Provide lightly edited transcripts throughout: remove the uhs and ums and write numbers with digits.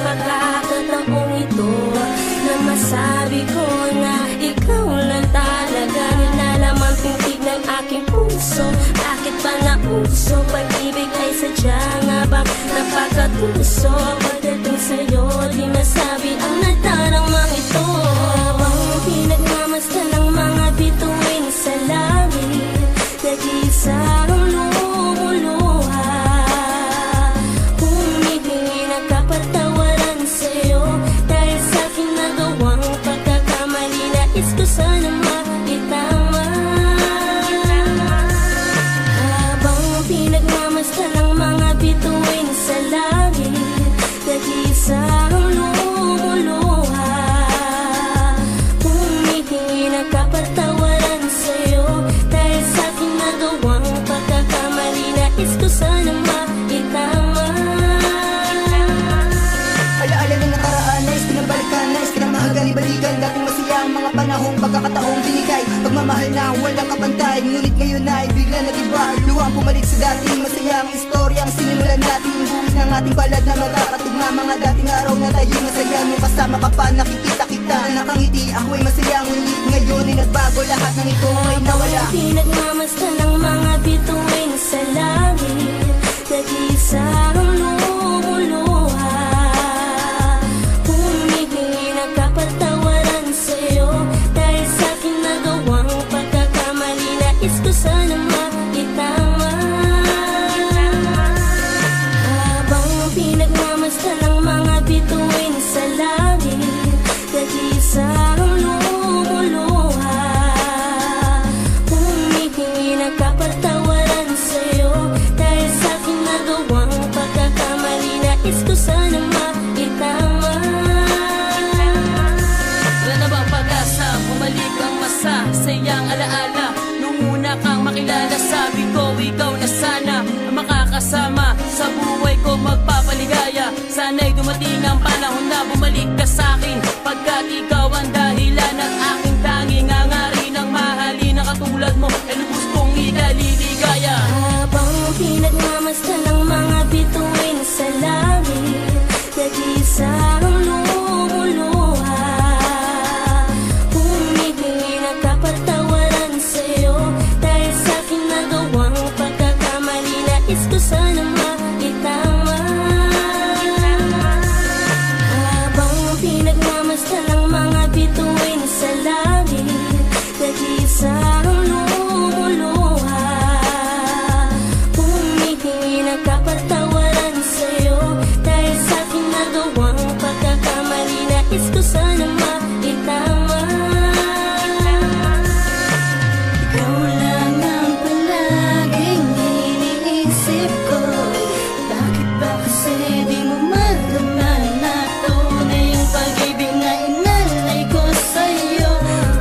pagkakataong ito na masabi ko na ikaw lang talaga. Nilalaman pintig ng aking puso. Bakit ba nauso? Pag-ibig ay sadya nga bang napakatuso? Pagdating sa'yo, di masabi ang nataramang ito. Habang pinagmamasdan ng mga bituin sa langit, nag-iisa ang lumuluha. Humihingi ng kapatawaran sa'yo dahil sa'king nagawang pagkakamali. Nais ko sana maitama. Habang pinagmamasdan ng mga bituin sa langit, nag-iisa ang lumuluha. Humihingi ng kapatawaran sa'yo dahil sa'king nagawang pagkakamali. Nais ko sana maitama. Alaala ng nakaraan, nais pinabalikan, nais pinamahagan, ibalikan dating masaya ang mga panahong pagkakataong binigay. Pagmamahal na walang kapantay, ngunit ngayon ay bigla nag-iba. Luwang bumalik sa dating masayang istorya ang sinimulan natin. Buwis ng ating palad na magkakatugma, mga dating araw na tayo masaya. Nung kasama ka pa, nakikita kita na nakangiti. Ako'y masaya, ngunit ngayon ay nagbago. Lahat ng ito ay nawala. Pinagmamasdan ng mga bituin sa langit, nag-iisa ang lumuluha. Humihingi ng kapatawaran sa'yo dahil sa'king nagawang pagkakamali. Nais ko sana maitama. Habang pinagmamasdan ng mga bituin sa langit, nag-iisa ang lumuluha. Humihingi ng kapatawaran sa'yo dahil sa'king nagawang pagkakamali. Nais ko sana maitama. Wala na bang pag-asa? Bumalik ang masa, sayang alaala. Nung una kang makilala, sabi ko ikaw na sana ang makakasama sa buhay ko, magpapaligaya. Sana'y dumating ang panahon na bumalik ka sa'kin, pagkat ikaw ang dahilan ng aking tanging hangarin. Ang mahalin na katulad mo ay lubos kong ikaliligaya. Habang pinagmamasdan ng mga bituin sa langit, nag-iisa ang lumuluha. Humihingi ng kapatawaran sa'yo dahil sa'king nagawang pagkakamali. Nais ko sana maitama. Habang pinagmamasdan ng mga bituin sa langit, nag-iisa ang lumuluha. Humihingi ng kapatawaran sa'yo dahil sa'king nagawang pagkakamali. Nais ko sana maitama. Ikaw lang ang palaging iniisip ko. Bakit ba kasi di mo madama na tunay ang pag-ibig na inalay ko sa'yo?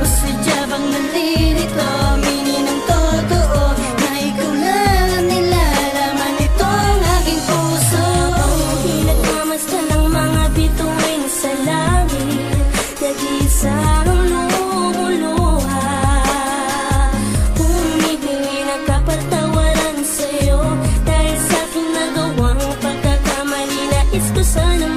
O sadya bang nalilito, aminin ang totoo na ikaw lang ang nilalaman itong aking puso. Pinagmamasdan ng mga bituin sa langit, nag-iisa ang lumuluha. Humihingi ng kapatawaran sa'yo dahil sa'king nagawang pagkakamali. Nais ko sana